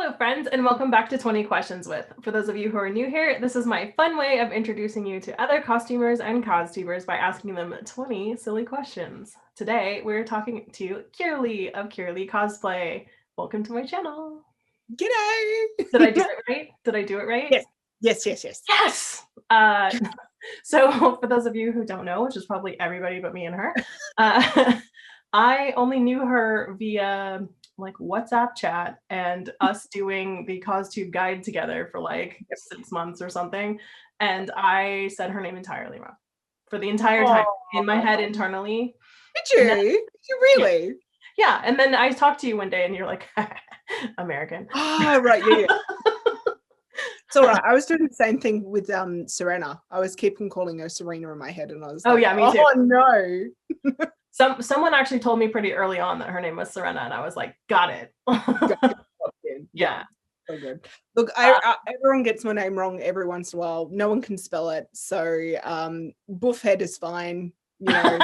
Hello, friends, and welcome back to 20 Questions With. For those of you who are new here, this is my fun way of introducing you to other costumers and costubers by asking them 20 silly questions. Today, we're talking to Kirilee of Kirilee Cosplay. Welcome to my channel. G'day! Did I do it right? Did I do it right? Yes. Yes! So for those of you who don't know, which is probably everybody but me and her, I only knew her via like WhatsApp chat and us doing the CosTube guide together for like 6 months or something. And I said her name entirely wrong for the entire time in my head internally. Did you? Then, Did you really? Yeah. And then I talked to you one day and you're like, American. Oh, right. Yeah. It's all right. I was doing the same thing with Serena. I was keeping calling her Serena in my head, and I was like, yeah, me too. Oh no. Someone actually told me pretty early on that her name was Serena, and I was like, got it. Yeah. So good. Look, everyone gets my name wrong every once in a while. No one can spell it. So Buffhead is fine. You know,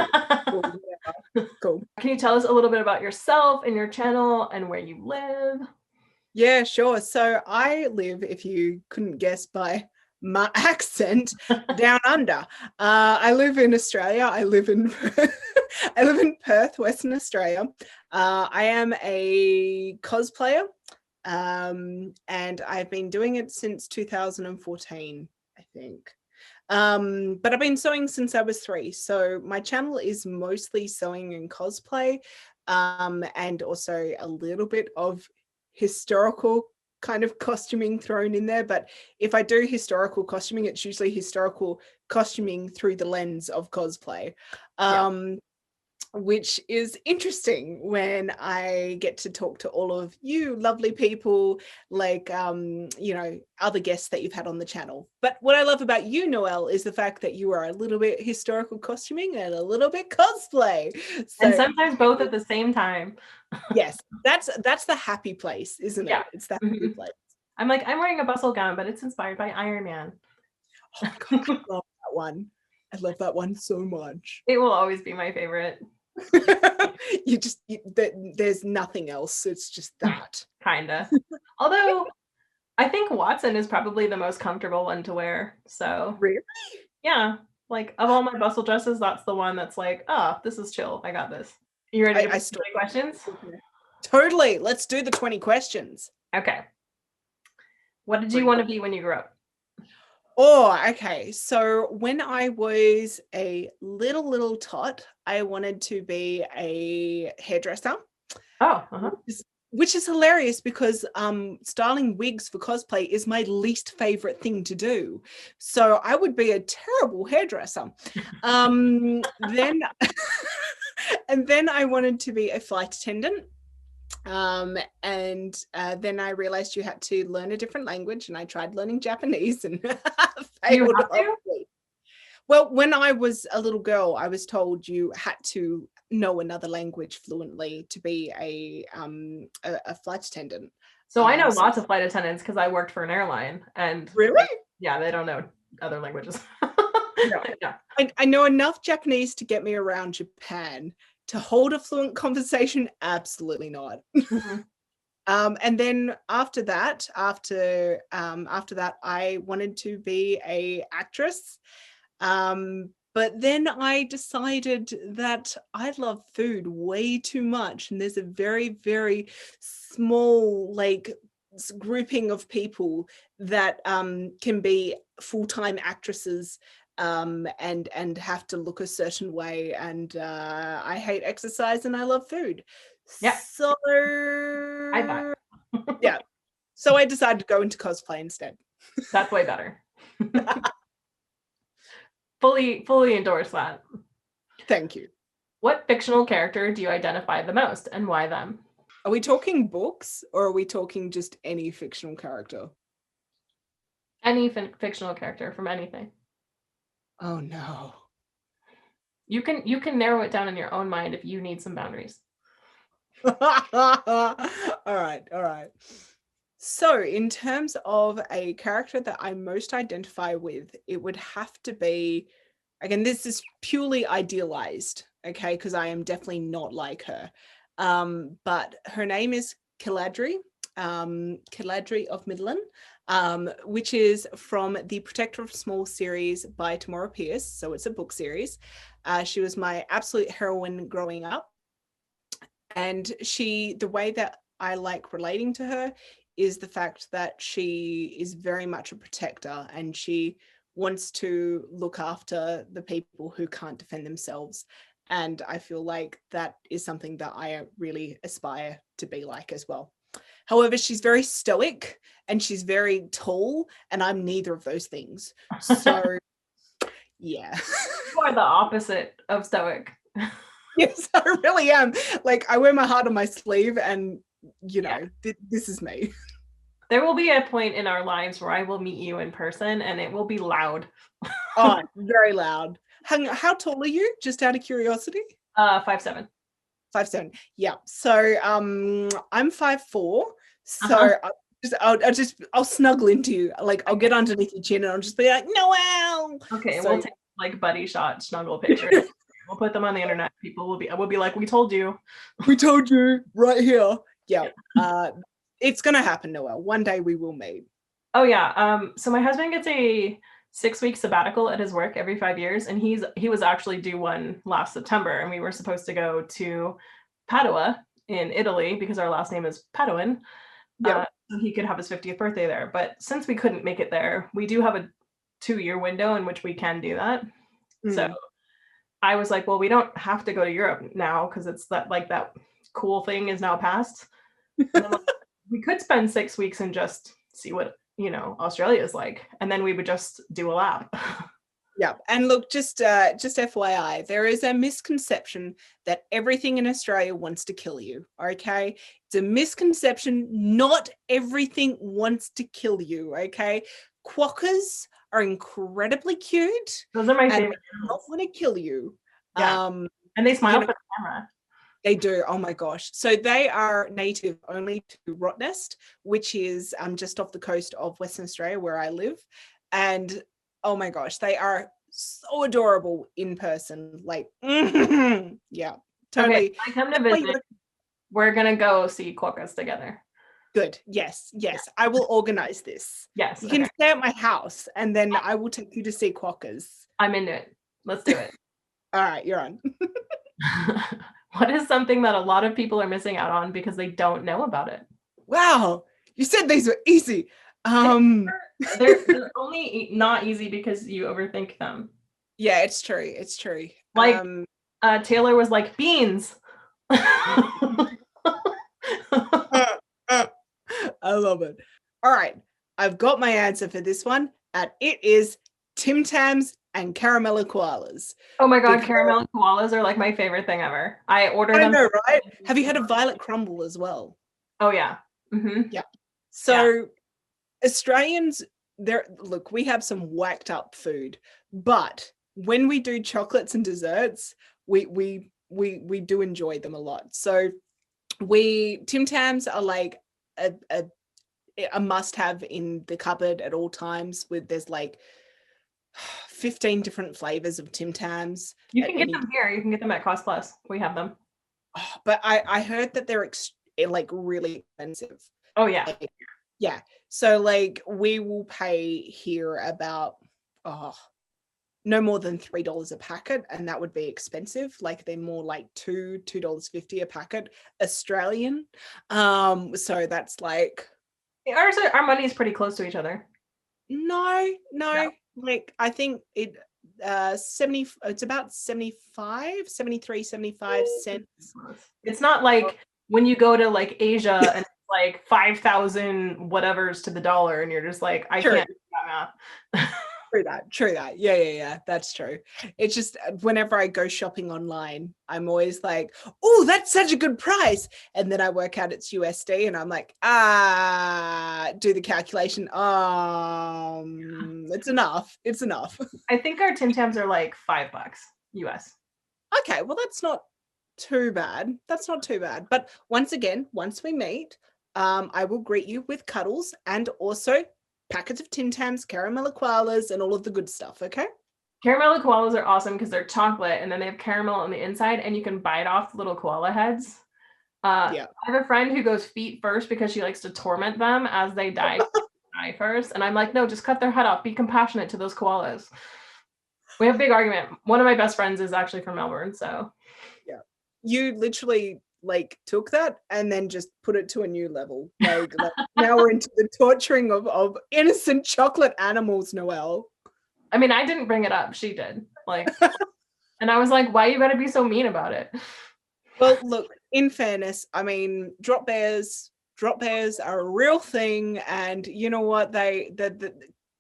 cool. Can you tell us a little bit about yourself and your channel and where you live? Yeah, sure. So I live, if you couldn't guess by my accent, down under. I live in Australia. I live in Perth, Western Australia. I am a cosplayer, and I've been doing it since 2014, I think. But I've been sewing since I was 3. So my channel is mostly sewing and cosplay, and also a little bit of historical kind of costuming thrown in there. But if I do historical costuming, it's usually historical costuming through the lens of cosplay, which is interesting when I get to talk to all of you lovely people, like, you know, other guests that you've had on the channel. But what I love about you, Noelle, is the fact that you are a little bit historical costuming and a little bit cosplay. So, and sometimes both at the same time. Yes, that's the happy place, isn't it? It's the happy place. I'm like, I'm wearing a bustle gown, but it's inspired by Iron Man. Oh my God, I love that one. I love that one so much. It will always be my favorite. There's nothing else. It's just that. Kinda. Although I think Watson is probably the most comfortable one to wear. So really? Yeah. Like of all my bustle dresses, that's the one that's like, oh, this is chill. I got this. You ready to put 20 questions? Totally. Let's do the 20 questions. Okay. What did you want to be when you grew up? Oh, okay. So when I was a little tot, I wanted to be a hairdresser. Oh, which is hilarious because styling wigs for cosplay is my least favorite thing to do. So I would be a terrible hairdresser. Then and then I wanted to be a flight attendant. And then I realized you had to learn a different language, and I tried learning Japanese and failed horribly. Well, when I was a little girl, I was told you had to know another language fluently to be a flight attendant. So I know lots of flight attendants because I worked for an airline, and really, yeah, they don't know other languages. No. Yeah. I know enough Japanese to get me around Japan. To hold a fluent conversation, absolutely not. And then after that, I wanted to be an actress. But then I decided that I love food way too much. And there's a very, very small, like, grouping of people that can be full-time actresses and have to look a certain way. And I hate exercise and I love food. Yeah. So I bet. Yeah. So I decided to go into cosplay instead. That's way better. Fully endorse that. Thank you. What fictional character do you identify the most and why them? Are we talking books or are we talking just any fictional character? Any fictional character from anything. Oh no. You can narrow it down in your own mind if you need some boundaries. All right. So in terms of a character that I most identify with, it would have to be, again, this is purely idealized, okay, because I am definitely not like her. But her name is Kirilee, Kirilee of Midland, which is from the Protector of Small series by Tamora Pierce. So it's a book series. She was my absolute heroine growing up. And the way that I like relating to her is the fact that she is very much a protector, and she wants to look after the people who can't defend themselves. And I feel like that is something that I really aspire to be like as well. However, she's very stoic and she's very tall, and I'm neither of those things. So yeah. You are the opposite of stoic. Yes, I really am. Like, I wear my heart on my sleeve, and you know, this is me. There will be a point in our lives where I will meet you in person, and it will be loud. Oh, very loud. How tall are you? Just out of curiosity. 5'7". 5'7". Yeah. So I'm 5'4". So I'll snuggle into you. Like, I'll get underneath your chin and I'll just be like, Noel. Okay, So, we'll take like buddy shot snuggle pictures. We'll put them on the internet. People will be like, we told you. We told you right here. Yeah. It's gonna happen, Noel. One day we will meet. Oh yeah. So my husband gets a 6-week sabbatical at his work every 5 years, and he was actually due one last September, and we were supposed to go to Padua in Italy because our last name is Paduan. So he could have his 50th birthday there. But since we couldn't make it there, we do have a 2-year window in which we can do that. So I was like, well, we don't have to go to Europe now because it's that cool thing is now past. We could spend 6 weeks and just see what, Australia is like, and then we would just do a lap. Yeah. And look, just FYI, there is a misconception that everything in Australia wants to kill you. Okay. It's a misconception. Not everything wants to kill you. Okay. Quokkas are incredibly cute. Those are my favorite. They don't want to kill you. Yeah. And they smile for the camera. They do. Oh my gosh. So they are native only to Rottnest, which is just off the coast of Western Australia where I live. And oh my gosh, they are so adorable in person. Like, yeah, totally. Okay, I come to visit. We're gonna go see quokkas together. Good. Yes. I will organize this. Yes. You can stay at my house, and then I will take you to see quokkas. I'm into it. Let's do it. All right, you're on. What is something that a lot of people are missing out on because they don't know about it? Wow, you said these were easy. They're only not easy because you overthink them. Yeah, it's true. It's true. Like Taylor was like, beans. I love it. All right, I've got my answer for this one, and it is Tim Tams and caramel koalas. Oh my god, caramel koalas are like my favorite thing ever. I ordered them. I know, right? Have you had a violet crumble as well? Oh yeah. Yeah. So Australians, look, we have some whacked up food, but when we do chocolates and desserts, we do enjoy them a lot. So Tim Tams are like a must have in the cupboard at all times. There's like 15 different flavors of Tim Tams. You can get them here. You can get them at Cost Plus. We have them. But I heard that they're like really expensive. Oh yeah. Yeah. So like we will pay here about no more than $3 a packet, and that would be expensive. Like they're more like $2.50 a packet Australian. So that's like our money is pretty close to each other. No. Like I think it's about 73-75 cents. It's not like when you go to like Asia and it's like 5,000 whatevers to the dollar and you're just like, I can't do that math. True that. Yeah, that's true. It's just whenever I go shopping online, I'm always like, oh, that's such a good price. And then I work out it's USD and I'm like, do the calculation. It's enough. I think our Tim Tams are like $5 US. Okay, well, that's not too bad. But once again, once we meet, I will greet you with cuddles and also packets of Tim Tams, caramel koalas, and all of the good stuff, okay? Caramel koalas are awesome because they're chocolate and then they have caramel on the inside and you can bite off little koala heads. Yeah. I have a friend who goes feet first because she likes to torment them as they die first. And I'm like, no, just cut their head off. Be compassionate to those koalas. We have a big argument. One of my best friends is actually from Melbourne, so. Yeah. You literally like took that and then just put it to a new level. Like now we're into the torturing of innocent chocolate animals, Noelle. I mean, I didn't bring it up. She did. Like, and I was like, why you gotta be so mean about it? Well, look, in fairness, I mean, drop bears are a real thing, and you know what? The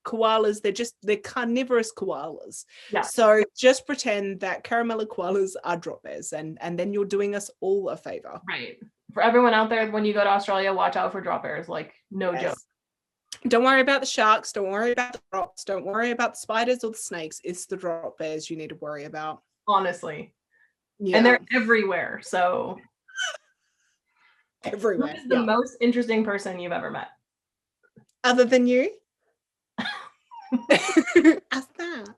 koalas, they're carnivorous koalas. Yeah. So just pretend that caramella koalas are drop bears, and then you're doing us all a favor. Right. For everyone out there, when you go to Australia, watch out for drop bears. Like, no joke. Don't worry about the sharks. Don't worry about the drops. Don't worry about the spiders or the snakes. It's the drop bears you need to worry about. Honestly. Yeah. And they're everywhere. So everywhere. Who is the most interesting person you've ever met? Other than you? Ask that.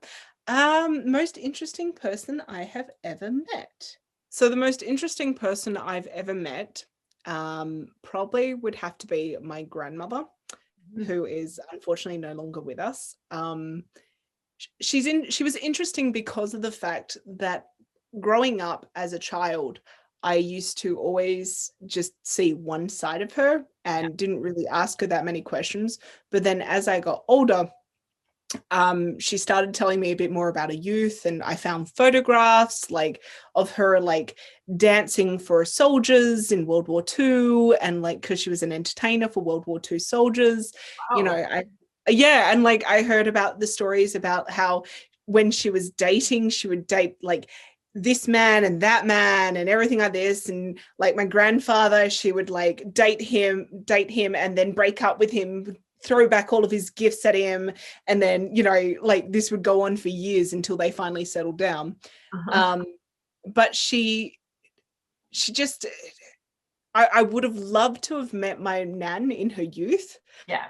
Most interesting person I have ever met. So the most interesting person I've ever met probably would have to be my grandmother, who is unfortunately no longer with us. She was interesting because of the fact that growing up as a child, I used to always just see one side of her and didn't really ask her that many questions. But then as I got older, she started telling me a bit more about her youth, and I found photographs like of her like dancing for soldiers in World War II, and like because she was an entertainer for World War II soldiers. Wow. You know, and like I heard about the stories about how when she was dating, she would date like this man and that man and everything like this, and like my grandfather, she would like date him and then break up with him, throw back all of his gifts at him, and then, you know, like this would go on for years until they finally settled down. But she just, I would have loved to have met my nan in her youth. Yeah.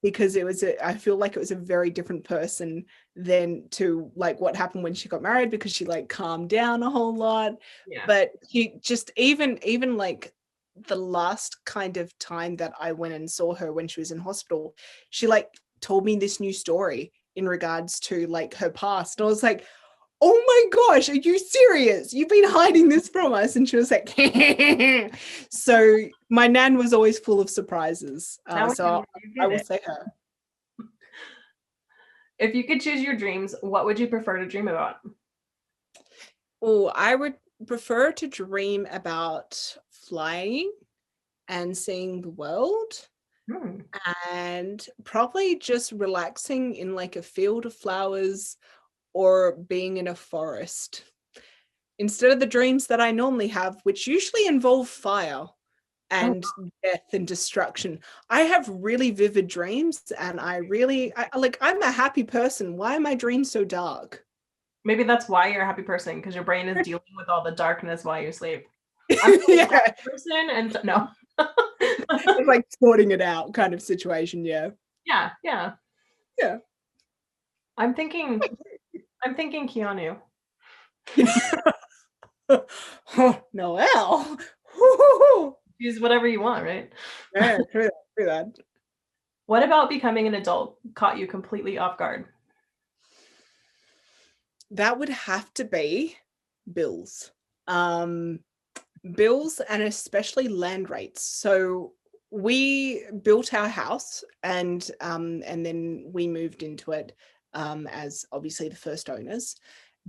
Because I feel like it was a very different person than to like what happened when she got married, because she like calmed down a whole lot. Yeah. But she just even like the last kind of time that I went and saw her when she was in hospital, she like told me this new story in regards to like her past. And I was like, oh my gosh, are you serious? You've been hiding this from us? And she was like, so my nan was always full of surprises. So I will say her. If you could choose your dreams, what would you prefer to dream about? Oh, I would prefer to dream about flying and seeing the world. And probably just relaxing in like a field of flowers or being in a forest, instead of the dreams that I normally have, which usually involve fire and death and destruction. I have really vivid dreams, and I'm a happy person. Why are my dreams so dark? Maybe that's why you're a happy person, because your brain is dealing with all the darkness while you sleep. I'm a happy person, and no. It's like sorting it out kind of situation. Yeah. I'm thinking Keanu. Oh, Noelle. Use whatever you want, right? Yeah, true that. What about becoming an adult caught you completely off guard? That would have to be bills. Bills, and especially land rates. So we built our house, and then we moved into it as obviously the first owners.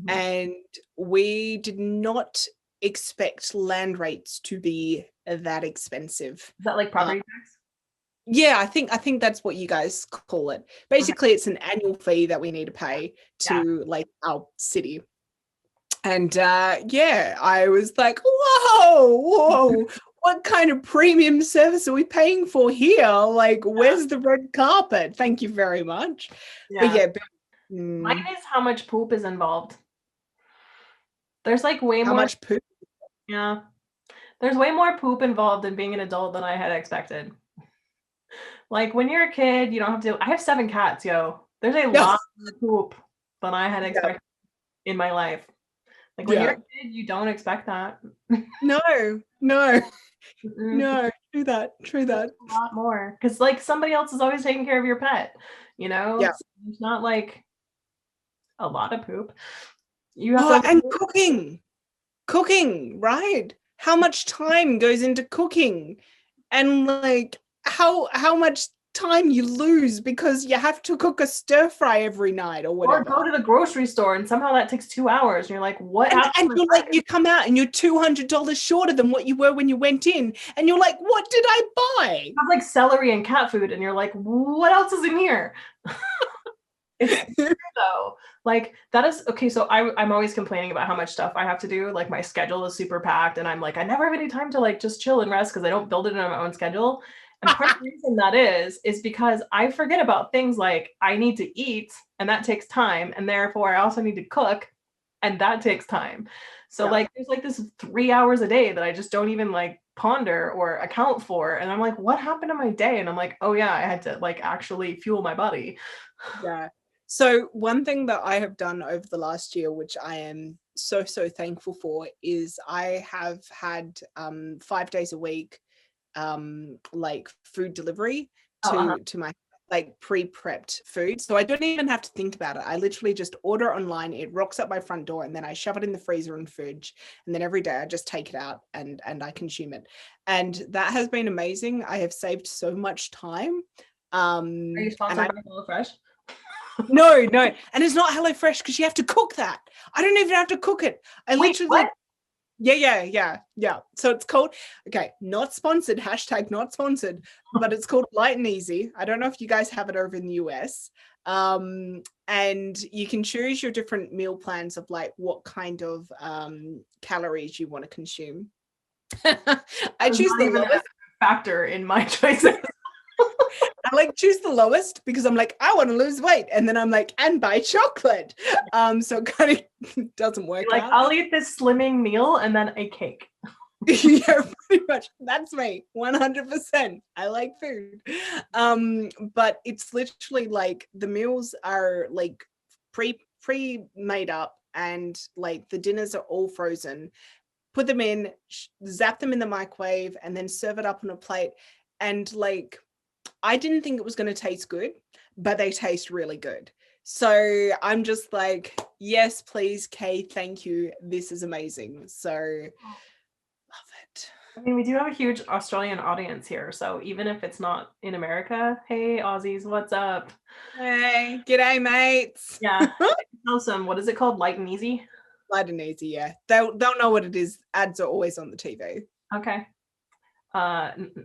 And we did not expect land rates to be that expensive. Is that like property tax? Yeah, I think that's what you guys call it. Basically, it's an annual fee that we need to pay to like our city. And I was like, whoa, what kind of premium service are we paying for here? Like, where's the red carpet? Thank you very much. Yeah. But mine is how much poop is involved. There's like way more much poop. Yeah. There's way more poop involved in being an adult than I had expected. Like when you're a kid, you don't have to. I have 7 cats, yo. There's a lot of poop than I had expected in my life. Like when you're a kid, you don't expect that. No, no, Mm-mm. no. True that. True that. A lot more because like somebody else is always taking care of your pet, Yeah. so it's not like a lot of poop. You have Oh, to and cooking, right? How much time goes into cooking, and like how much time you lose because you have to cook a stir fry every night or whatever. or go to the grocery store and somehow that takes 2 hours and you're like, what happened? And you're like, you come out and you're $200 shorter than what you were when you went in, and you're like, what did I buy? You have like celery and cat food and you're like, what else is in here? It's true though. Like that is okay. So I'm always complaining about how much stuff I have to do. Like my schedule is super packed, and I'm like, I never have any time to like just chill and rest because I don't build it in my own schedule. And part of the reason that is because I forget about things like I need to eat, and that takes time, and therefore I also need to cook, and that takes time. So Yeah. like there's like this 3 hours a day that I just don't even like ponder or account for. And I'm like, what happened to my day? And I'm like, oh yeah, I had to like actually fuel my body. Yeah. So one thing that I have done over the last year, which I am so thankful for, is I have had 5 days a week like food delivery to my like pre-prepped food. So I don't even have to think about it. I literally just order online, it rocks up my front door, and then I shove it in the freezer and fridge, and then every day I just take it out and I consume it. And that has been amazing. I have saved so much time. Are you sponsored by HelloFresh? No, and it's not HelloFresh because you have to cook that. I don't even have to cook it. I literally what? Yeah. So it's called, okay, not sponsored, hashtag not sponsored, but it's called Light and Easy. I don't know if you guys have it over in the US. And you can choose your different meal plans of like what kind of calories you want to consume. I choose the lowest factor in my choices. I like choose the lowest because I'm like, I want to lose weight. And then I'm like, and buy chocolate. So it kind of doesn't work like, out. I'll eat this slimming meal and then a cake. Yeah, pretty much. That's me. 100%. I like food. But it's literally like the meals are like pre made up, and like the dinners are all frozen. Put them in, zap them in the microwave, and then serve it up on a plate. And like, I didn't think it was going to taste good, but they taste really good. So I'm just like, yes, please, Kay, thank you. This is amazing. So love it. I mean, we do have a huge Australian audience here. So even if it's not in America, hey, Aussies, what's up? Hey, g'day, mates. Yeah. Awesome. What is it called? Light and Easy? Light and Easy, yeah. They'll know what it is. Ads are always on the TV. Okay.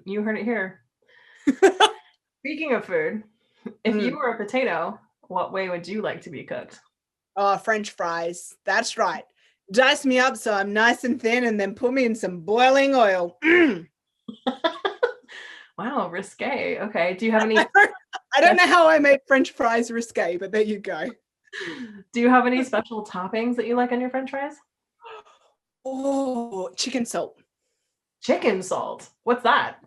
You heard it here. Speaking of food, if you were a potato, what way would you like to be cooked? Oh, French fries. That's right. Dice me up so I'm nice and thin, and then put me in some boiling oil. Wow, risque. Okay. Do you have any? I don't know how I made French fries risque, but there you go. Do you have any special toppings that you like on your French fries? Oh, chicken salt. Chicken salt. What's that?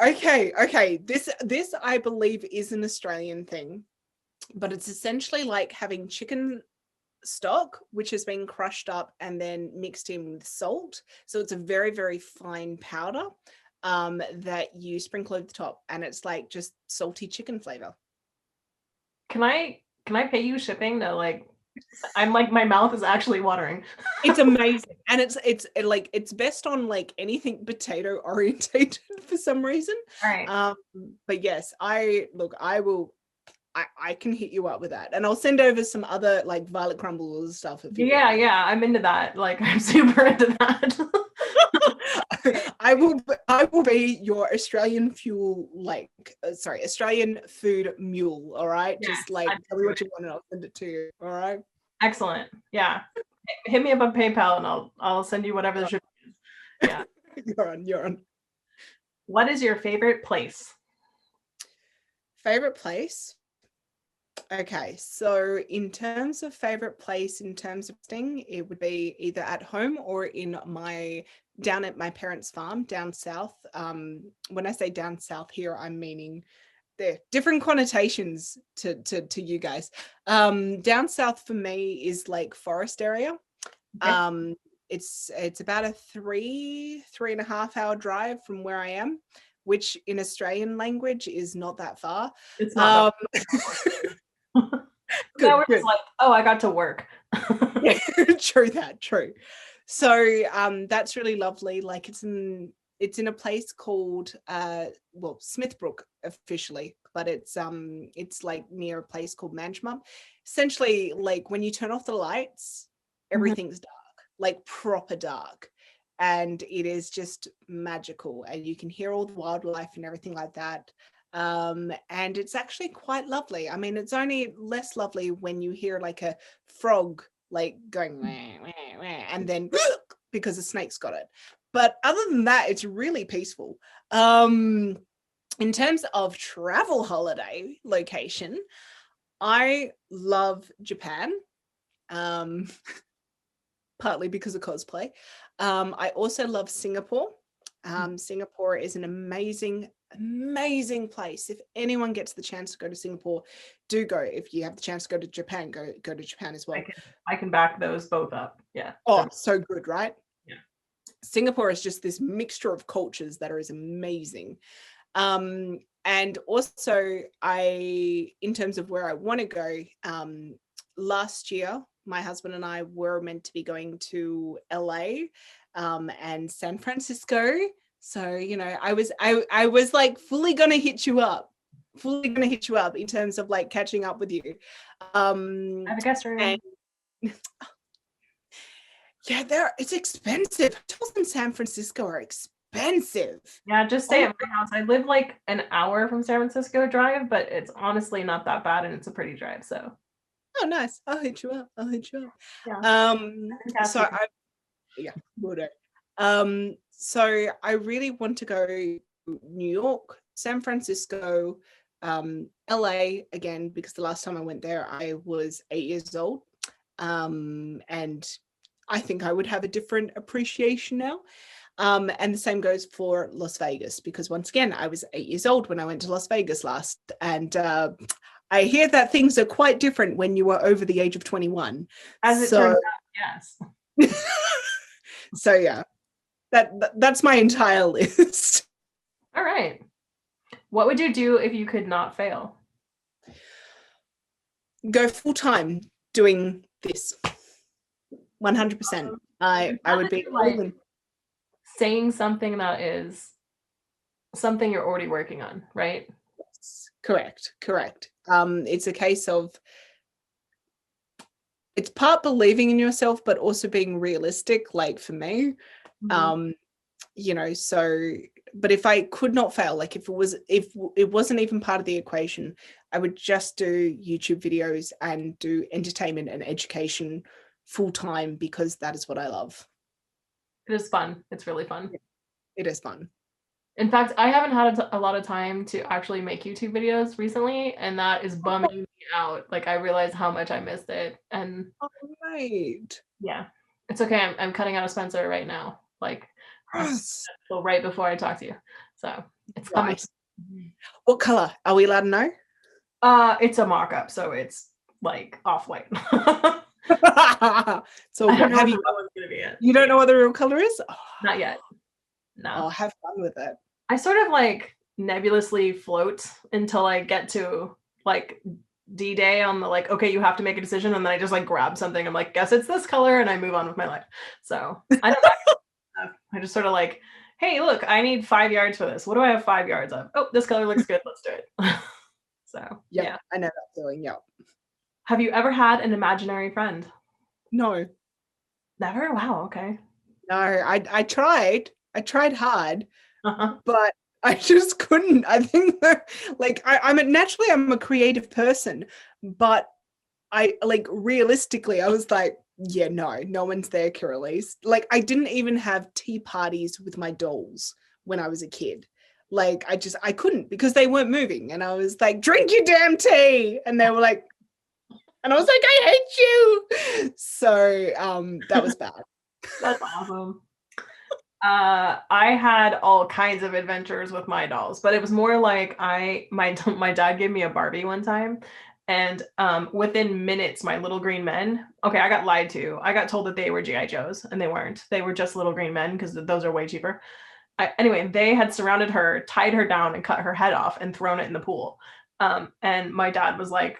Okay. This I believe is an Australian thing, but it's essentially like having chicken stock which has been crushed up and then mixed in with salt. So it's a very fine powder that you sprinkle over the top, and it's like just salty chicken flavor. Can I pay you shipping to like? I'm like, my mouth is actually watering. It's amazing, and it's best on like anything potato orientated for some reason. All right. But yes, I can hit you up with that, and I'll send over some other like violet crumbles and stuff. Yeah, I'm into that. Like, I'm super into that. I will be your Australian Australian food mule. All right, yeah, just like tell me what you want and I'll send it to you. All right. Excellent. Yeah, hit me up on PayPal and I'll send you whatever the shipping is. Yeah. You're on. What is your favorite place? Favorite place? Okay, so in terms of favorite place, in terms of thing, it would be either at home or down at my parents' farm down south. When I say down south here, I'm meaning there different connotations to you guys. Down south for me is like forest area. Okay. It's about a 3.5 hour drive from where I am, which in Australian language is not that far. It's not that now we're just Good. like, oh, I got to work. Yeah, true. So that's really lovely. Like it's in a place called Smithbrook officially, but it's like near a place called Manchmum. Essentially, like when you turn off the lights, everything's dark, like proper dark. And it is just magical. And you can hear all the wildlife and everything like that. And it's actually quite lovely. I mean, it's only less lovely when you hear like a frog like going wah, wah, wah, and then because the snake's got it. But other than that, it's really peaceful. In terms of travel holiday location, I love Japan, partly because of cosplay. I also love Singapore. Singapore is an amazing place. If anyone gets the chance to go to Singapore, do go. If you have the chance to go to Japan, go to Japan as well. I can back those both up. Yeah. Oh, so good, right? Yeah. Singapore is just this mixture of cultures that is amazing. And also in terms of where I want to go, last year, my husband and I were meant to be going to LA and San Francisco. So, you know, I was like fully going to hit you up in terms of like catching up with you. I have a guest room. Yeah, it's expensive. Hotels in San Francisco are expensive. Yeah, just stay at my house. I live like an hour from San Francisco drive, but it's honestly not that bad and it's a pretty drive. So oh, nice. I'll hit you up. Yeah. So I really want to go to New York, San Francisco, LA again, because the last time I went there, I was 8 years old. And I think I would have a different appreciation now. And the same goes for Las Vegas, because once again, I was 8 years old when I went to Las Vegas last. And I hear that things are quite different when you are over the age of 21. As it turns out, yes. So yeah, that's my entire list. All right. What would you do if you could not fail? Go full time doing this. 100%. I would be like saying something that is something you're already working on, right? Yes, correct. It's a case of it's part believing in yourself, but also being realistic, like for me. You know, so but if I could not fail, like if it wasn't even part of the equation, I would just do YouTube videos and do entertainment and education full time, because that is what I love. It is fun. It's really fun. It is fun. In fact, I haven't had a lot of time to actually make YouTube videos recently, and that is bumming me out. Like I realized how much I missed it. And right. Yeah, it's okay. I'm cutting out a Spencer right now. Like so right before I talk to you. So it's coming. What color? Are we allowed to know? It's a mock-up, so it's like off-white. So have you don't know what the real color is? Oh. Not yet. No. I'll have fun with it. I sort of like nebulously float until I get to like D-Day on the like, okay, you have to make a decision, and then I just like grab something. I'm like, guess it's this color, and I move on with my life. So I don't know. I just sort of like, hey, look, I need 5 yards for this. What do I have 5 yards of? Oh, this color looks good. Let's do it. So yeah, I know that feeling. Yeah. Have you ever had an imaginary friend? No. Never? Wow. Okay. No, I tried. I tried hard, but I just couldn't. I think that, like, I'm a creative person, but I like realistically, I was like, yeah, no one's there, Kirilee. Like, I didn't even have tea parties with my dolls when I was a kid. Like, I couldn't, because they weren't moving, and I was like, drink your damn tea, and they were like, and I was like, I hate you. So that was bad. That's awesome. I had all kinds of adventures with my dolls, but it was more like my dad gave me a Barbie one time, And within minutes, my little green men, okay, I got lied to. I got told that they were GI Joes, and they weren't. They were just little green men because those are way cheaper. Anyway, they had surrounded her, tied her down, and cut her head off and thrown it in the pool. And my dad was like,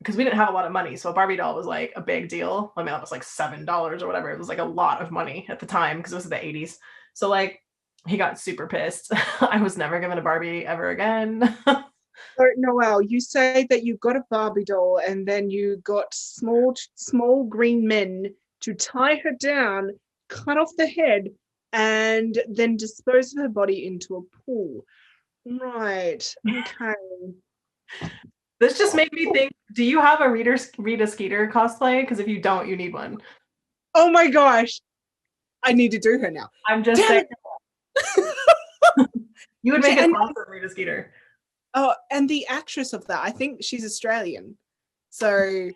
because we didn't have a lot of money, so a Barbie doll was like a big deal. I mean, that was like $7 or whatever. It was like a lot of money at the time because it was the 80s. So like he got super pissed. I was never given a Barbie ever again. So, Noelle, you say that you got a Barbie doll and then you got small green men to tie her down, cut off the head, and then dispose of her body into a pool. Right. Okay. This just made me think, do you have a Rita Skeeter cosplay? Because if you don't, you need one. Oh my gosh. I need to do her now. I'm just saying. You would make an awesome Rita Skeeter. Oh, and the actress of that, I think she's Australian. So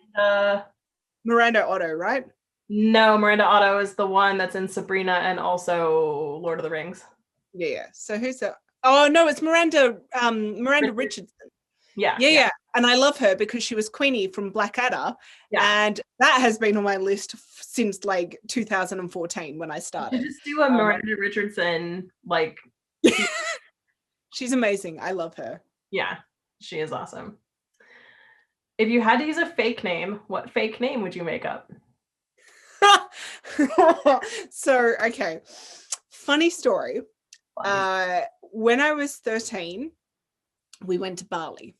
Miranda Otto, right? No, Miranda Otto is the one that's in Sabrina and also Lord of the Rings. Yeah. So who's that? Oh no, it's Miranda Richardson. Yeah. And I love her because she was Queenie from Blackadder. Yeah. And that has been on my list since like 2014 when I started. You just do a Miranda Richardson, like she's amazing. I love her. Yeah, she is awesome. If you had to use a fake name, what fake name would you make up? So, okay. Funny story. When I was 13, we went to Bali.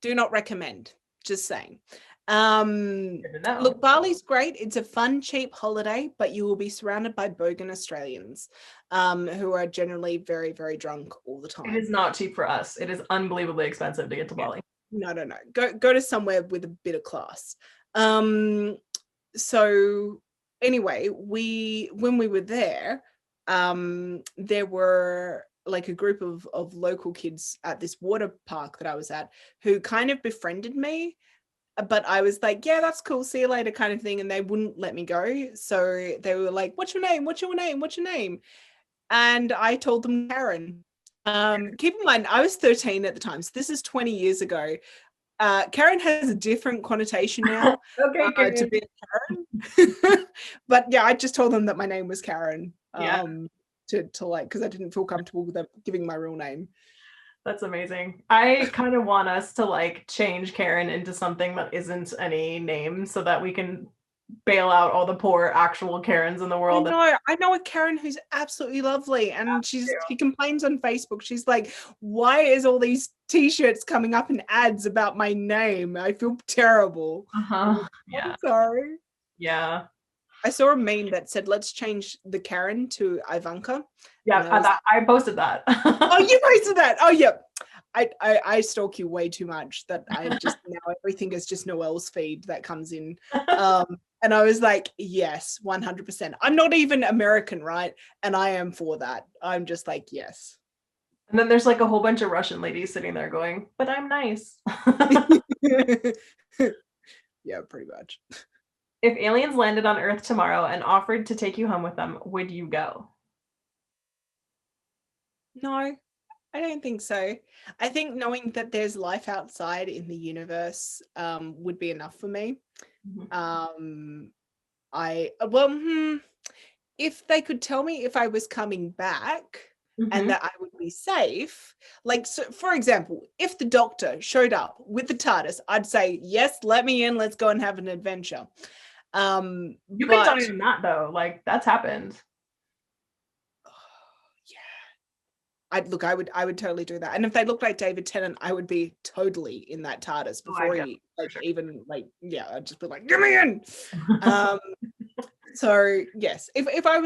Do not recommend, just saying. Look, Bali's great. It's a fun, cheap holiday, but you will be surrounded by bogan Australians who are generally very, very drunk all the time. It is not cheap for us. It is unbelievably expensive to get to Bali. No. Go to somewhere with a bit of class. So anyway, when we were there, there were like a group of local kids at this water park that I was at who kind of befriended me, but I was like, yeah, that's cool, see you later kind of thing, and they wouldn't let me go. So they were like, what's your name? And I told them Karen. Keep in mind, I was 13 at the time, so this is 20 years ago. Karen has a different connotation now. Okay, to be Karen. But yeah, I just told them that my name was Karen. To like, because I didn't feel comfortable with them giving my real name. That's amazing. I kind of want us to like change Karen into something that isn't any name so that we can bail out all the poor actual Karens in the world. I know a Karen who's absolutely lovely, and she complains on Facebook. She's like, why is all these t-shirts coming up in ads about my name? I feel terrible. Yeah. I'm sorry. Yeah. I saw a meme that said, let's change the Karen to Ivanka. Yeah, I posted that. Oh, you posted that? Oh, yeah. I stalk you way too much that I just now everything is just Noelle's feed that comes in. And I was like, yes, 100%. I'm not even American, right? And I am for that. I'm just like, yes. And then there's like a whole bunch of Russian ladies sitting there going, but I'm nice. Yeah, pretty much. If aliens landed on Earth tomorrow and offered to take you home with them, would you go? No, I don't think so. I think knowing that there's life outside in the universe would be enough for me. Mm-hmm. If they could tell me if I was coming back and that I would be safe, like, so for example, if the Doctor showed up with the TARDIS, I'd say, yes, let me in, let's go and have an adventure. You could die in that though, like that's happened. I would totally do that. And if they look like David Tennant, I would be totally in that TARDIS before I'd just be like, get me in. So yes, if I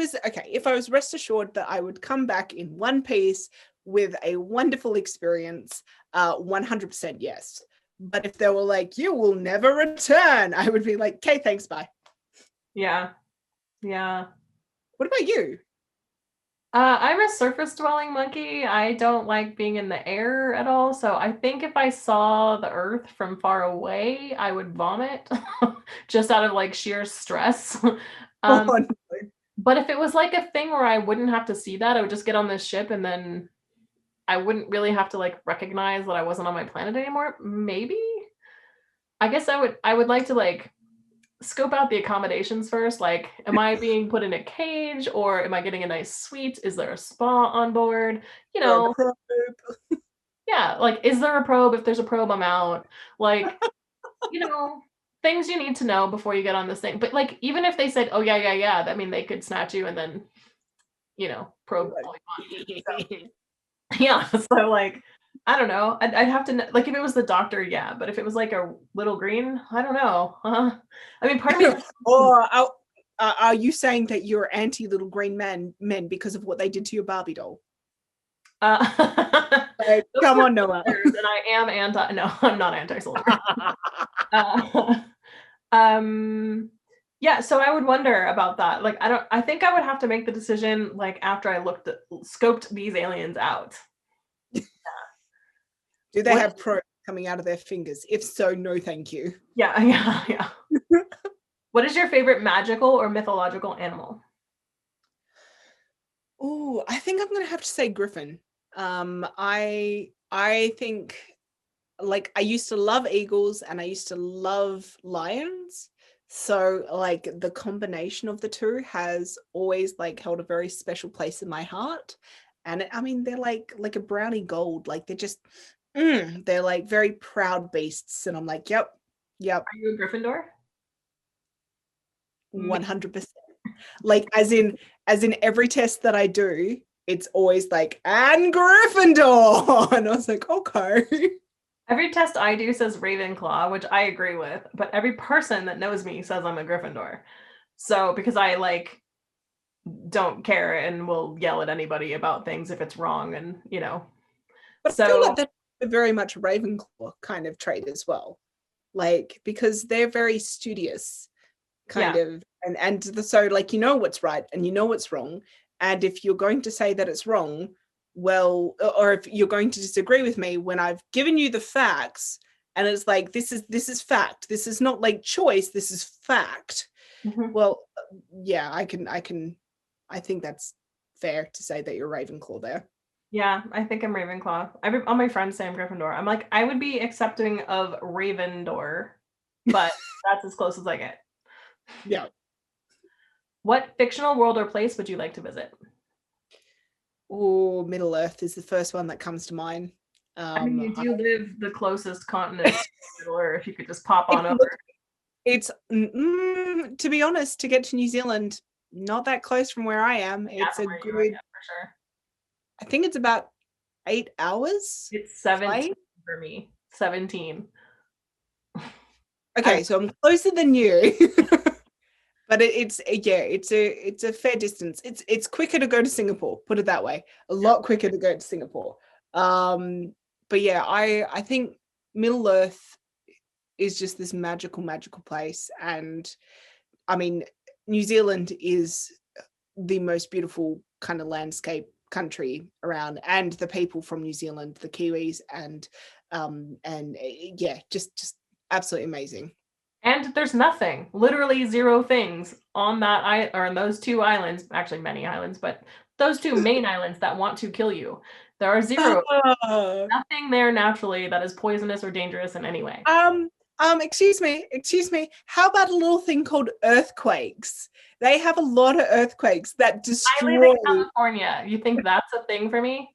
was rest assured that I would come back in one piece with a wonderful experience, 100% yes. But if they were like, you will never return, I would be like, okay, thanks, bye. Yeah. What about you? I'm a surface dwelling monkey. I don't like being in the air at all. So I think if I saw the Earth from far away, I would vomit just out of like sheer stress. But if it was like a thing where I wouldn't have to see that, I would just get on this ship and then I wouldn't really have to like recognize that I wasn't on my planet anymore. Maybe. I guess I would like to like scope out the accommodations first. Like, am I being put in a cage or am I getting a nice suite? Is there a spa on board? You Or a know, probe. yeah, like, is there a probe? If there's a probe, I'm out. Like, you know, things you need to know before you get on this thing. But like, even if they said, oh yeah, yeah, yeah, that mean they could snatch you and then, probe all you want. So, yeah. So like, I don't know. I'd have to like if it was the doctor, yeah. But if it was like a little green, I don't know. I mean, part of me. Or are you saying that you're anti little green men because of what they did to your Barbie doll? Like, Those come were on, Noah. soldiers, and I am anti. No, I'm not anti-soldier. Uh, um, yeah. So I would wonder about that. Like, I think I would have to make the decision like after I scoped these aliens out. Do they What have probes coming out of their fingers? If so, no, thank you. Yeah, yeah, yeah. What is your favorite magical or mythological animal? Oh, I think I'm gonna have to say Griffin. I think like I used to love eagles and I used to love lions. So like the combination of the two has always like held a very special place in my heart. And I mean they're like a brownie gold. Like they're just they're like very proud beasts. And I'm like, yep, Are you a Gryffindor? 100%. Like as in every test that I do, it's always like, and Gryffindor. And I was like, okay. Every test I do says Ravenclaw, which I agree with, but every person that knows me says I'm a Gryffindor. So because I like don't care and will yell at anybody about things if it's wrong, and But I feel so like that's very much a Ravenclaw kind of trait as well. Like, because they're very studious, kind yeah. of, so like you know what's right and you know what's wrong. And if you're going to say that it's wrong, well, or if you're going to disagree with me when I've given you the facts, and it's like this is fact. This is not like choice, this is fact. Mhm. Well, yeah, I think that's fair to say that you're Ravenclaw there. Yeah, I think I'm Ravenclaw. All my friends say I'm Gryffindor. I'm like, I would be accepting of Ravendor, but that's as close as I get. Yeah. What fictional world or place would you like to visit? Oh, Middle Earth is the first one that comes to mind. I mean, you do live the closest continent to Middle Earth. You could just pop on over. It's to be honest, to get to New Zealand, not that close from where I am. It's a good, for sure. I think it's about 8 hours. It's 17 for me. 17. Okay, so I'm closer than you. But it's a fair distance. It's quicker to go to Singapore, put it that way. A lot quicker to go to Singapore. But yeah, I think Middle Earth is just this magical place. And I mean, New Zealand is the most beautiful kind of landscape country around, and the people from New Zealand, the Kiwis, and yeah, just absolutely amazing. And there's nothing, literally zero things on that island, or on those two islands, actually many islands, but those two main islands that want to kill you. There are zero, nothing there naturally that is poisonous or dangerous in any way. Excuse me. How about a little thing called earthquakes? They have a lot of earthquakes that destroy. I live in California. You think that's a thing for me?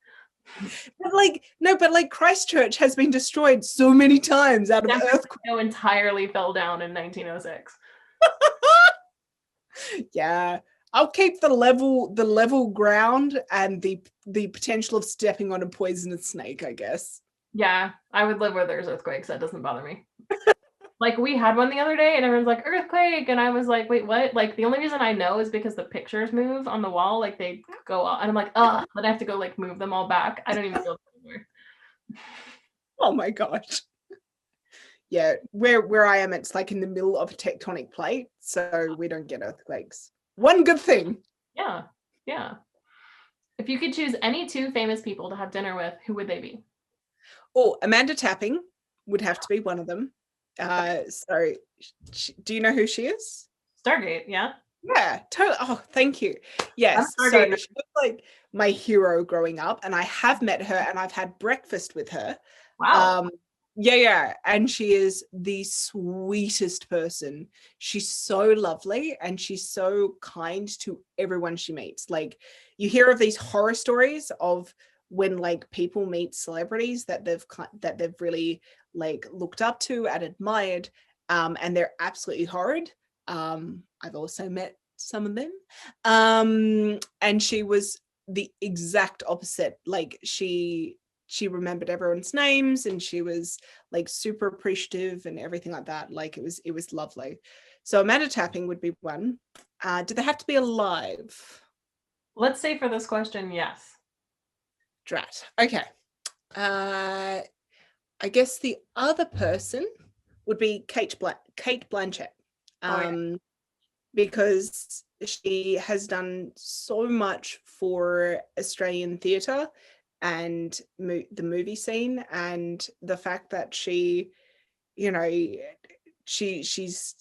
But like, no, but like Christchurch has been destroyed so many times out of earthquakes. Entirely fell down in 1906. Yeah, I'll keep the level ground and the potential of stepping on a poisonous snake, I guess. Yeah, I would live where there's earthquakes. That doesn't bother me. Like, we had one the other day and everyone's like, earthquake, and I was like, wait, what? Like, the only reason I know is because the pictures move on the wall, like they go out, and I'm like, oh, then I have to go like move them all back. I don't even feel it anymore. Oh my gosh. Yeah, where I am, it's like in the middle of a tectonic plate, so we don't get earthquakes. One good thing. Yeah. If you could choose any two famous people to have dinner with, who would they be? Oh, Amanda Tapping would have to be one of them. So do you know who she is? Stargate, yeah. Yeah, totally. Oh, thank you. Yes, so she was like my hero growing up, and I have met her and I've had breakfast with her. Wow. Yeah, and she is the sweetest person. She's so lovely and she's so kind to everyone she meets. Like, you hear of these horror stories of when like people meet celebrities that they've really like looked up to and admired, and they're absolutely horrid. I've also met some of them, and she was the exact opposite. Like, she remembered everyone's names and she was like super appreciative and everything like that. Like, it was lovely. So Amanda Tapping would be one. Do they have to be alive? Let's say for this question, yes. Drat. Okay. I guess the other person would be Kate Blanchett. Because she has done so much for Australian theatre and the movie scene, and the fact that she, you know, she's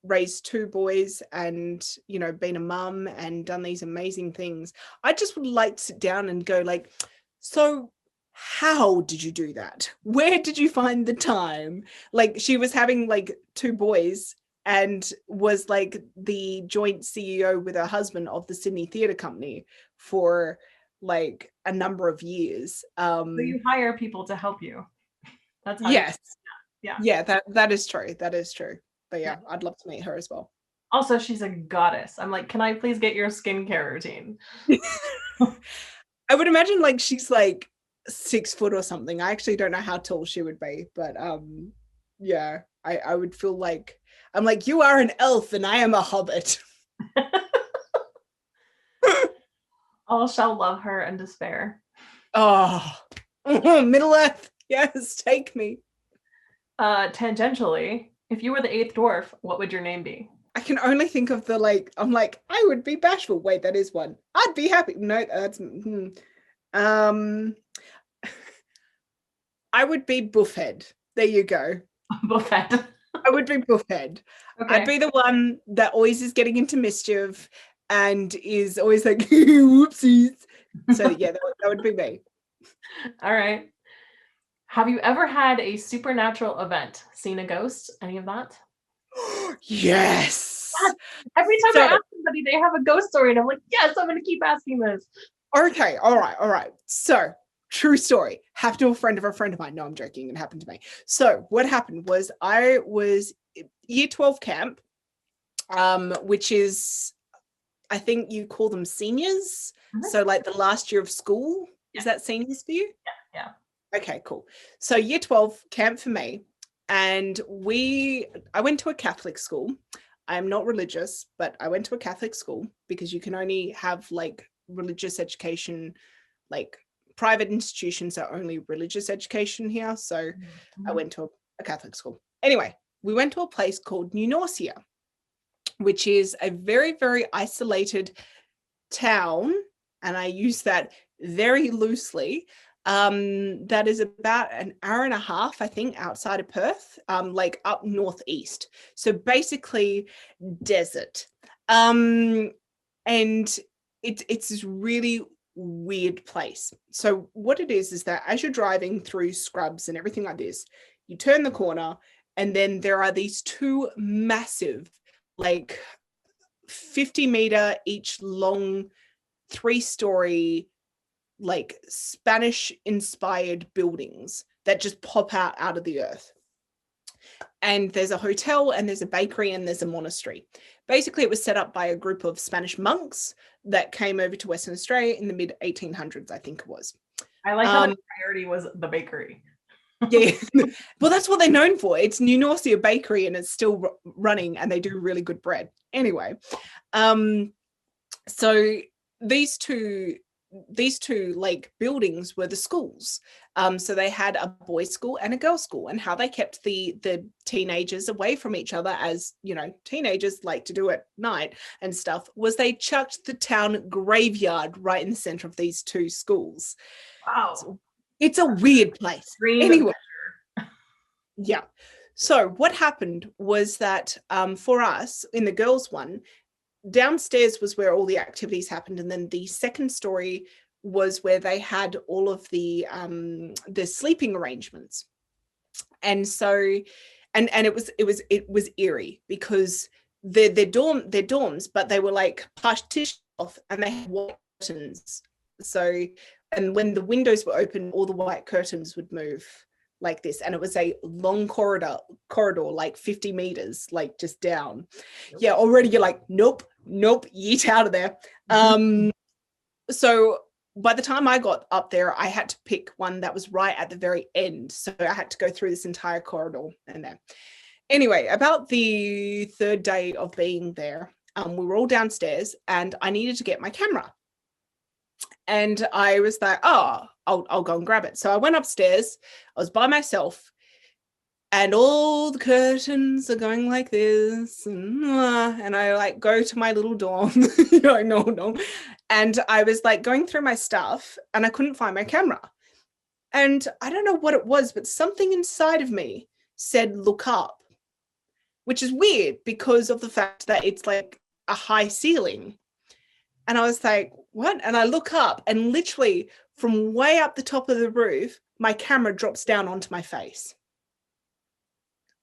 raised two boys and, you know, been a mum and done these amazing things. I just would like to sit down and go like, so how did you do that? Where did you find the time? Like, she was having like two boys and was like the joint CEO with her husband of the Sydney Theatre Company for like a number of years. So you hire people to help you. That's how yes. Yeah, that is true. That is true. But yeah, I'd love to meet her as well. Also, she's a goddess. I'm like, can I please get your skincare routine? I would imagine like she's like 6 foot or something. I actually don't know how tall she would be, but yeah, I would feel like I'm like, you are an elf and I am a hobbit. All shall love her and despair. Oh, Middle Earth, yes, take me. Tangentially, if you were the 8th dwarf, what would your name be? I can only think of the like, I'm like, I would be bashful. Wait, that is one. I'd be happy. No, that's I would be Buffhead. There you go. Buffhead. I would be Buffhead. Okay. I'd be the one that always is getting into mischief and is always like, whoopsies. So yeah, that would be me. All right. Have you ever had a supernatural event? Seen a ghost? Any of that? Yes. Every time I ask somebody, they have a ghost story, and I'm like, yes, I'm going to keep asking this. Okay, all right. So, true story. Happened to a friend of mine. No, I'm joking. It happened to me. So, what happened was I was year 12 camp, which is, I think you call them seniors. Mm-hmm. So, like the last year of school. Yeah. Is that seniors for you? Yeah. Okay, cool. So, year 12 camp for me. And I went to a Catholic school. I'm not religious, but I went to a Catholic school because you can only have like religious education, like private institutions are only religious education here. So I went to a Catholic school. Anyway, we went to a place called New Norcia, which is a very, very isolated town. And I use that very loosely. That is about an hour and a half, I think, outside of Perth, like up northeast. So basically desert. And it's this really weird place. So what it is that as you're driving through scrubs and everything like this, you turn the corner and then there are these two massive, like 50-meter each long, 3-story, like Spanish inspired buildings that just pop out of the earth. And there's a hotel and there's a bakery and there's a monastery. Basically, it was set up by a group of Spanish monks that came over to Western Australia in the mid 1800s, I think it was. I like how the priority was the bakery. Yeah, well, that's what they're known for. It's New Norcia Bakery and it's still running and they do really good bread. Anyway, so these two like buildings were the schools. So they had a boys' school and a girls' school, and how they kept the teenagers away from each other, as you know, teenagers like to do at night and stuff, was they chucked the town graveyard right in the center of these two schools. Wow. So it's a weird place. Anyway. Yeah. So what happened was that for us in the girls' one, downstairs was where all the activities happened, and then the second story was where they had all of the sleeping arrangements. And so, and it was eerie because their dorms, but they were like partitioned off and they had white curtains. So, and when the windows were open, all the white curtains would move like this, and it was a long corridor, like 50 meters, like just down. Yeah, already you're like, nope, yeet out of there. So by the time I got up there, I had to pick one that was right at the very end. So I had to go through this entire corridor and then. Anyway, about the third day of being there, we were all downstairs and I needed to get my camera. And I was like, oh, I'll go and grab it. So I went upstairs. I was by myself. And all the curtains are going like this, and I like go to my little dorm, no. And I was like going through my stuff and I couldn't find my camera. And I don't know what it was, but something inside of me said, look up, which is weird because of the fact that it's like a high ceiling. And I was like, what? And I look up and literally from way up the top of the roof, my camera drops down onto my face.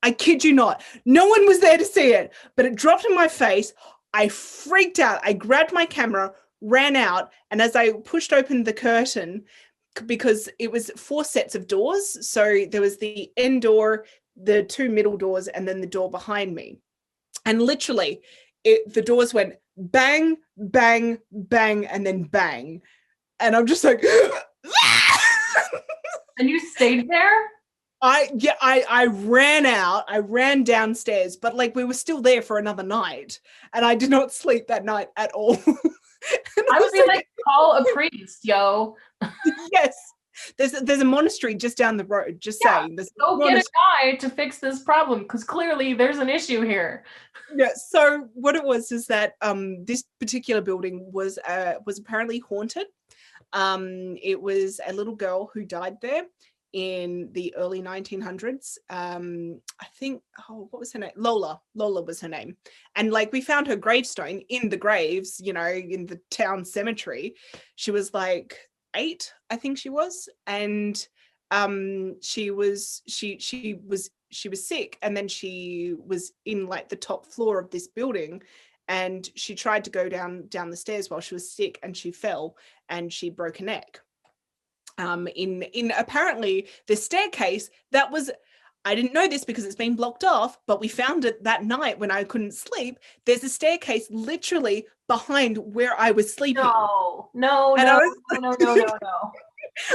I kid you not. No one was there to see it, but it dropped in my face. I freaked out. I grabbed my camera, ran out, and as I pushed open the curtain, because it was 4 sets of doors, so there was the end door, the 2 middle doors, and then the door behind me. And literally, the doors went bang, bang, bang, and then bang. And I'm just like... And you stayed there? I ran out, I ran downstairs, but like we were still there for another night and I did not sleep that night at all. I would be like, call a priest, yo. Yes. There's a monastery just down the road, just saying. Go get a guy to fix this problem because clearly there's an issue here. Yeah, so what it was is that this particular building was apparently haunted. It was a little girl who died there in the early 1900s. I think, what was her name? Lola was her name. And like we found her gravestone in the graves, in the town cemetery. She was like 8, I think she was. And she was sick, and then she was in like the top floor of this building, and she tried to go down the stairs while she was sick, and she fell and she broke her neck. In apparently the staircase that was, I didn't know this because it's been blocked off, but we found it that night when I couldn't sleep. There's a staircase literally behind where I was sleeping. No. I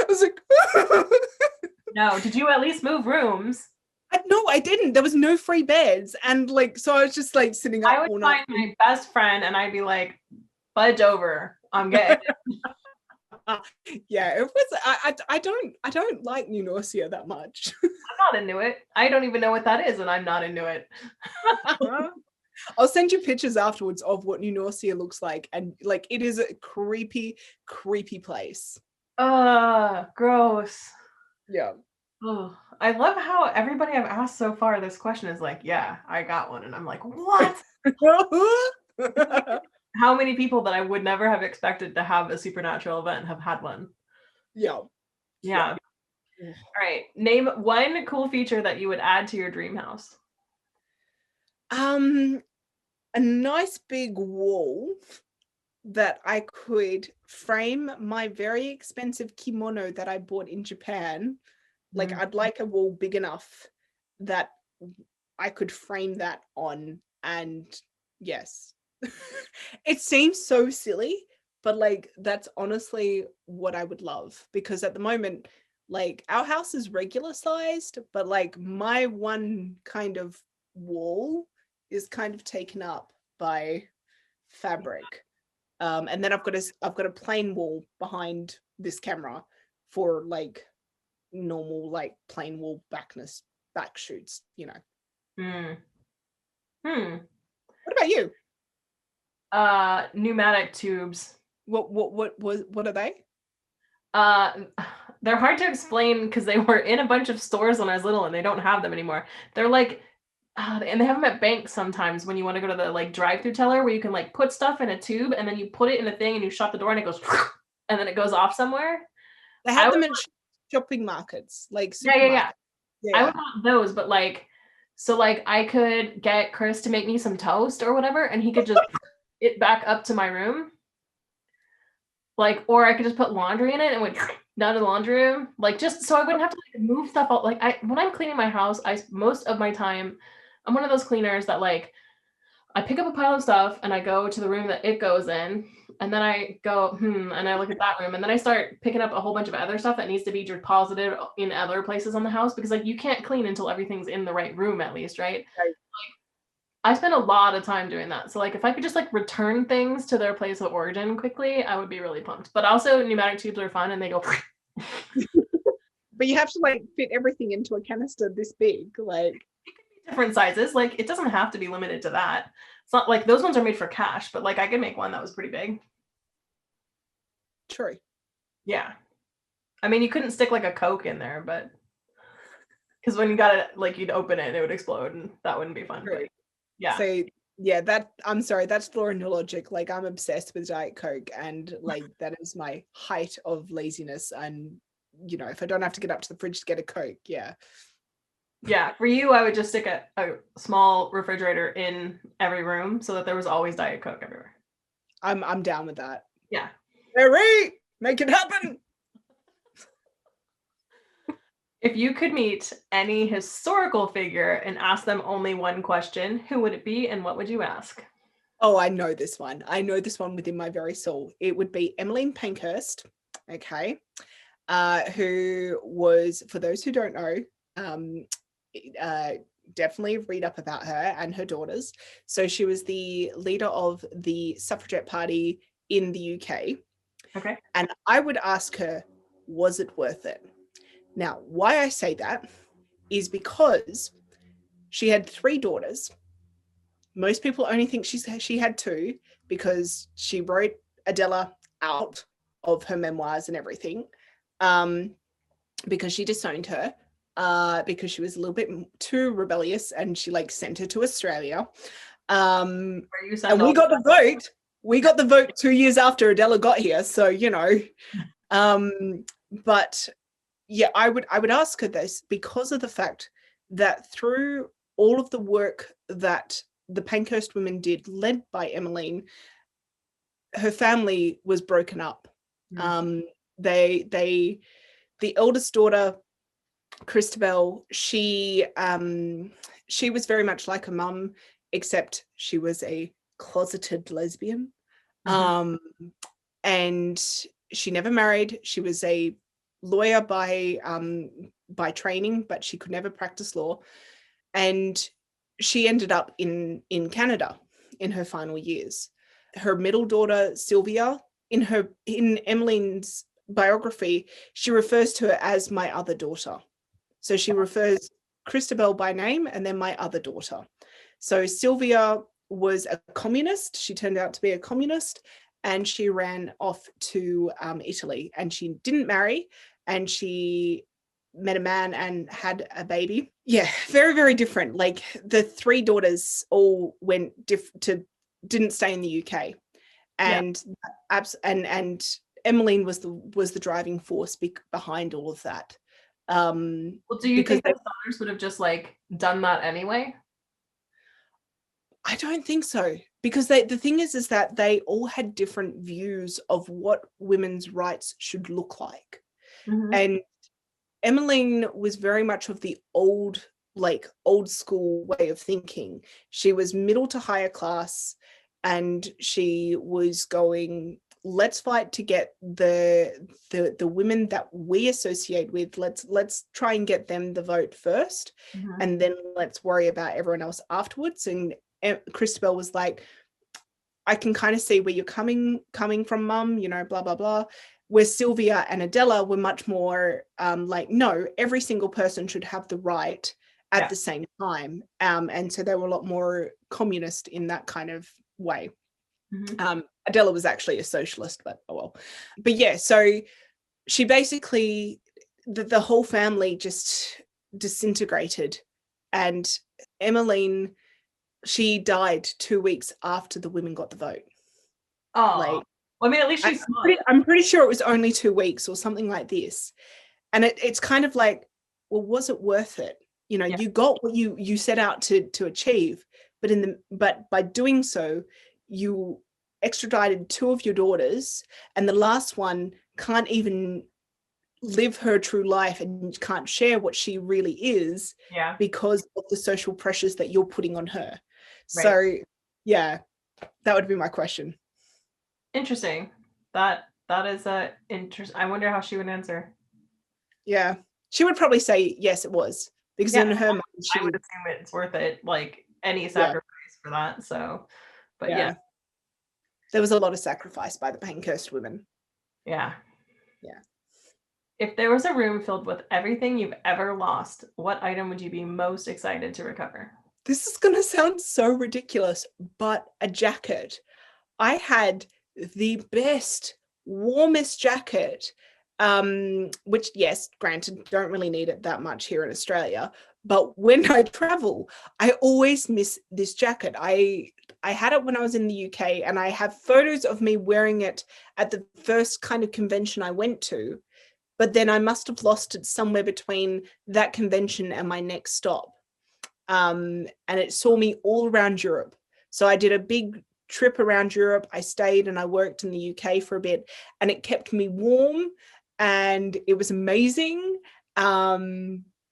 was like, no. Did you at least move rooms? No, I didn't. There was no free beds, and like, so I was just like sitting up. I would find my best friend, and I'd be like, "Budge over, I'm getting it." Yeah, it was. I don't like New Norcia that much. I'm not into it. I don't even know what that is, and I'm not into it. I'll send you pictures afterwards of what New Norcia looks like, and like it is a creepy place. Gross. Yeah. Oh, I love how everybody I've asked so far this question is like, yeah, I got one, and I'm like, what? How many people that I would never have expected to have a supernatural event have had one? Yeah. All right. Name one cool feature that you would add to your dream house. A nice big wall that I could frame my very expensive kimono that I bought in Japan. Like I'd like a wall big enough that I could frame that on, and yes. It seems so silly, but like that's honestly what I would love, because at the moment, like our house is regular sized, but like my one kind of wall is kind of taken up by fabric. And then I've got a plain wall behind this camera for like normal like plain wall back shoots, What about you? Pneumatic tubes. What are they? They're hard to explain because they were in a bunch of stores when I was little and they don't have them anymore. They're like, and they have them at banks sometimes when you want to go to the like drive-through teller where you can like put stuff in a tube and then you put it in a thing and you shut the door and it goes and then it goes off somewhere. They have them in shopping markets, like yeah. I Yeah. would want those, but like, so like I could get Chris to make me some toast or whatever, and he could just it back up to my room. Like, or I could just put laundry in it and went down to the laundry room. Like, just so I wouldn't have to like move stuff out. Like, when I'm cleaning my house, most of my time, I'm one of those cleaners that like I pick up a pile of stuff and I go to the room that it goes in, and then I go, and I look at that room, and then I start picking up a whole bunch of other stuff that needs to be deposited in other places on the house, because like you can't clean until everything's in the right room at least, right? Right. I spend a lot of time doing that. So like if I could just like return things to their place of origin quickly, I would be really pumped. But also pneumatic tubes are fun and they go But you have to like fit everything into a canister this big, like different sizes. Like it doesn't have to be limited to that. It's not like those ones are made for cash, but like I could make one that was pretty big. true. Yeah. I mean, you couldn't stick like a Coke in there, but because when you got it, like you'd open it and it would explode and that wouldn't be fun. True. But yeah. So yeah, that I'm sorry, that's flaw in your logic. Like I'm obsessed with Diet Coke, and like that is my height of laziness. And you know, if I don't have to get up to the fridge to get a Coke, yeah. Yeah, for you, I would just stick a small refrigerator in every room so that there was always Diet Coke everywhere. I'm down with that. Yeah. Mary, make it happen. If you could meet any historical figure and ask them only one question, who would it be and what would you ask? Oh, I know this one. I know this one within my very soul. It would be Emmeline Pankhurst, okay, who was, for those who don't know, definitely read up about her and her daughters. So she was the leader of the suffragette party in the UK. Okay. And I would ask her, was it worth it? Now, why I say that is because she had 3 daughters. Most people only think she had 2 because she wrote Adela out of her memoirs and everything, because she disowned her, because she was a little bit too rebellious, and she like sent her to Australia. And we got the vote. We got the vote 2 years after Adela got here, so you know. But yeah, I would ask her this because of the fact that through all of the work that the Pankhurst women did, led by Emmeline, her family was broken up. The eldest daughter, Christabel, she was very much like a mum, except she was a closeted lesbian. And she never married. She was a lawyer by training, but she could never practice law. And she ended up in Canada in her final years. Her middle daughter, Sylvia, in Emmeline's biography, she refers to her as my other daughter. So she refers Christabel by name and then my other daughter. So Sylvia was a communist. She turned out to be a communist, and she ran off to Italy, and she didn't marry, and she met a man and had a baby. Yeah, very, very different. Like the 3 daughters all went didn't stay in the UK. And and Emmeline was the driving force behind all of that. Well, do you think the daughters would have just like done that anyway? I don't think so, because the thing is that they all had different views of what women's rights should look like. And Emmeline was very much of the old school way of thinking. She was middle to higher class, and she was going, let's fight to get the women that we associate with. Let's try and get them the vote first, and then let's worry about everyone else afterwards. And Christabel was like, I can kind of see where you're coming from, Mum, you know, blah blah blah. Where Sylvia and Adela were much more like, no, every single person should have the right at the same time. And so they were a lot more communist in that kind of way. Adela was actually a socialist, but oh well. But yeah, so she basically, the whole family just disintegrated. And Emmeline, she died 2 weeks after the women got the vote. Oh, well, I mean, at least I'm pretty sure it was only 2 weeks or something like this. And it's kind of like, well, was it worth it? You know, Yeah. you got what you set out to achieve, but by doing so, you extradited 2 of your daughters, and the last one can't even live her true life and can't share what she really is Yeah. because of the social pressures that you're putting on her. Right. So yeah, that would be my question. Interesting. That is a interest. I wonder how she would answer. Yeah, she would probably say yes, it was, because in her mind, I would assume it's worth it, like any sacrifice for that. So, but yeah. There was a lot of sacrifice by the pain-cursed women. Yeah. Yeah. If there was a room filled with everything you've ever lost, what item would you be most excited to recover? This is going to sound so ridiculous, but a jacket. I had the best, warmest jacket, which, yes, granted, don't really need it that much here in Australia. But when I travel, I always miss this jacket. I had it when I was in the UK, and I have photos of me wearing it at the first kind of convention I went to. But then I must have lost it somewhere between that convention and my next stop. And it saw me all around Europe. So I did a big trip around Europe. I stayed and I worked in the UK for a bit, and it kept me warm, and it was amazing.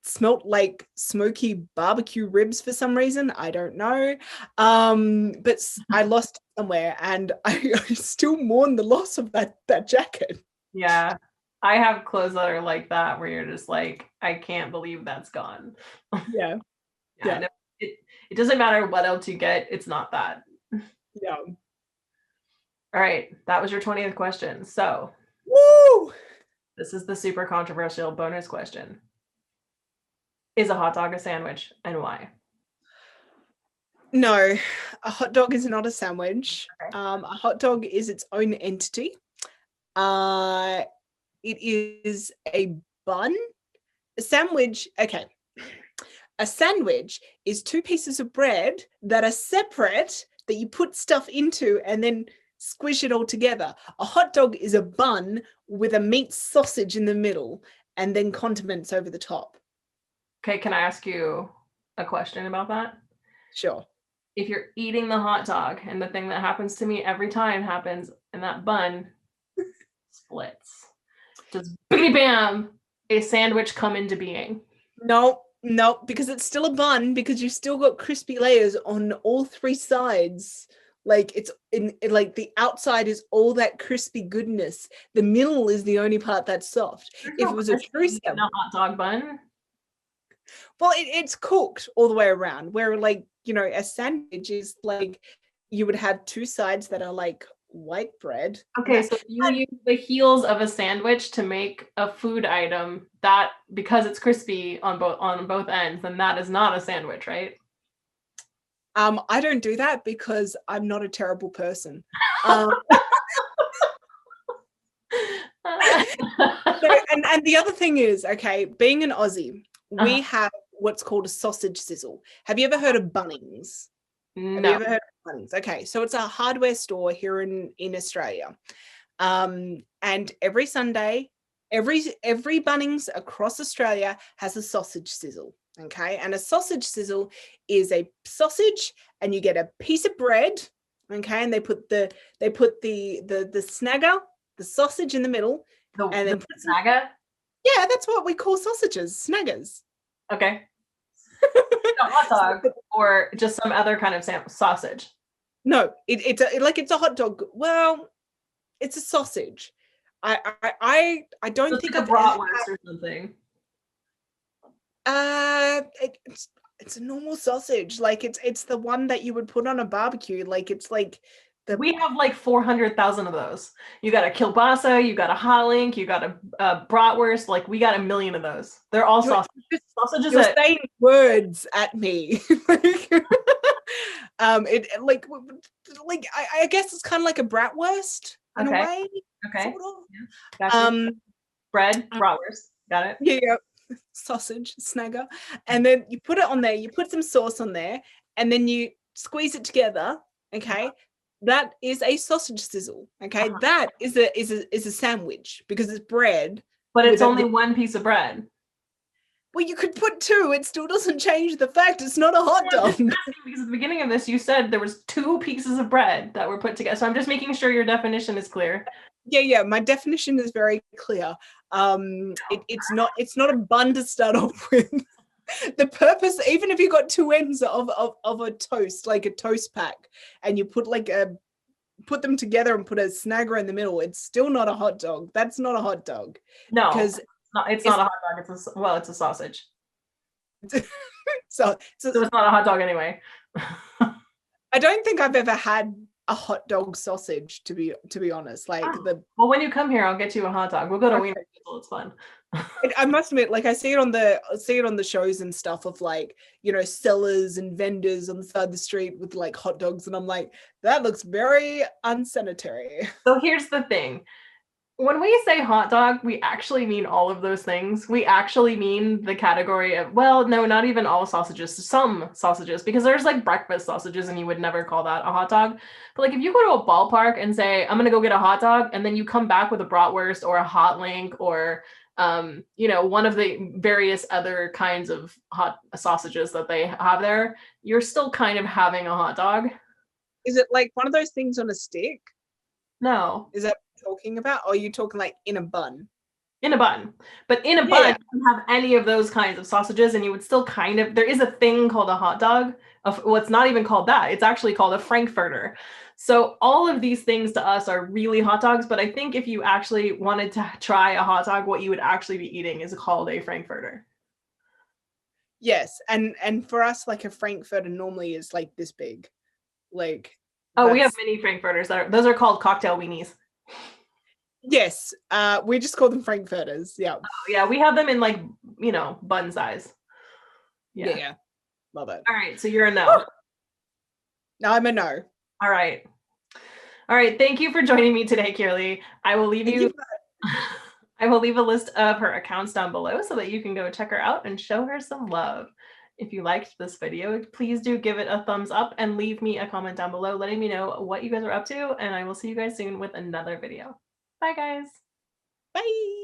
Smelt like smoky barbecue ribs for some reason. I don't know. But I lost it somewhere, and I still mourn the loss of that jacket. Yeah. I have clothes that are like that, where you're just like, I can't believe that's gone. Yeah. Yeah. No, it doesn't matter what else you get. It's not that. Yeah. All right. That was your 20th question. So, woo! This is the super controversial bonus question. Is a hot dog a sandwich, and why? No, a hot dog is not a sandwich. Okay. A hot dog is its own entity. It is a bun. A sandwich, okay. A sandwich is 2 pieces of bread that are separate, that you put stuff into and then squish it all together. A hot dog is a bun with a meat sausage in the middle and then condiments over the top. Okay, can I ask you a question about that? Sure. If you're eating the hot dog and the thing that happens to me every time happens and that bun splits, does bam, a sandwich come into being? No, because it's still a bun, because you've still got crispy layers on all 3 sides. Like it's like the outside is all that crispy goodness. The middle is the only part that's soft. If it was a true sandwich, a hot dog bun. Well, it's cooked all the way around. Where, like, you know, a sandwich is like you would have 2 sides that are like white bread. Okay, so you use the heels of a sandwich to make a food item that, because it's crispy on both ends, then that is not a sandwich, right? I don't do that because I'm not a terrible person. And the other thing is, okay, being an Aussie, we have what's called a sausage sizzle. Have you ever heard of Bunnings? No. Have you ever heard of Bunnings? Okay, so it's a hardware store here in Australia. And every Sunday, every Bunnings across Australia has a sausage sizzle. Okay, and a sausage sizzle is a sausage, and you get a piece of bread. Okay, and they put the snagger, the sausage in the middle, and then put snagger. Yeah, that's what we call sausages, snaggers. Okay. A hot dog or just some other kind of sausage? No, it's a hot dog. Well, it's a sausage. I don't so think like a bratwurst or something. It's a normal sausage. Like it's the one that you would put on a barbecue. Like it's like we have like 400,000 of those. You got a kielbasa, you got a halink, you got a bratwurst. Like we got a million of those. They're all sausages. Sausages. You're saying words at me. I guess it's kind of like a bratwurst in a way. Okay. Sort of. Yeah. Gotcha. Bread, bratwurst. Got it. Yeah. Sausage, snagger. And then you put it on there, you put some sauce on there, and then you squeeze it together. Okay. That is a sausage sizzle. Okay. That is a sandwich because it's bread. But it's only one piece of bread. Well, you could put 2. It still doesn't change the fact it's not a hot dog. Because at the beginning of this, you said there was 2 pieces of bread that were put together. So I'm just making sure your definition is clear. Yeah. My definition is very clear. It's not a bun to start off with. The purpose, even if you got 2 ends of a toast, like a toast pack, and you put them together and put a snagger in the middle, it's still not a hot dog. That's not a hot dog. No, because it's not a hot dog. It's a sausage. so it's not a hot dog anyway. I don't think I've ever had a hot dog sausage, to be honest. Like well, when you come here, I'll get you a hot dog. We'll go to Wiener Schnitzel. It's fun. I must admit, like I see it on the shows and stuff of like, you know, sellers and vendors on the side of the street with like hot dogs, and I'm like, that looks very unsanitary. So here's the thing. When we say hot dog, we actually mean all of those things. We actually mean the category of, well, no, not even all sausages, some sausages, because there's like breakfast sausages and you would never call that a hot dog. But like if you go to a ballpark and say, I'm going to go get a hot dog, and then you come back with a bratwurst or a hot link or, you know, one of the various other kinds of hot sausages that they have there, you're still kind of having a hot dog. Is it like one of those things on a stick? No. Is that talking about, or are you talking like in a bun? In a bun. But in a bun, you can have any of those kinds of sausages, and you would still kind of, there is a thing called a hot dog. Well, it's not even called that. It's actually called a Frankfurter. So all of these things to us are really hot dogs, but I think if you actually wanted to try a hot dog, what you would actually be eating is called a Frankfurter. Yes, and for us, like a Frankfurter normally is like this big. Like, oh, we have mini Frankfurters those are called cocktail weenies. Yes, we just call them Frankfurters. Yeah. Oh, yeah, we have them in like, you know, bun size. Yeah. Love it. All right, so you're a no. No, I'm a no. All right. Thank you for joining me today, Kirilee. I will leave I will leave a list of her accounts down below so that you can go check her out and show her some love. If you liked this video, please do give it a thumbs up and leave me a comment down below letting me know what you guys are up to, and I will see you guys soon with another video. Bye, guys. Bye.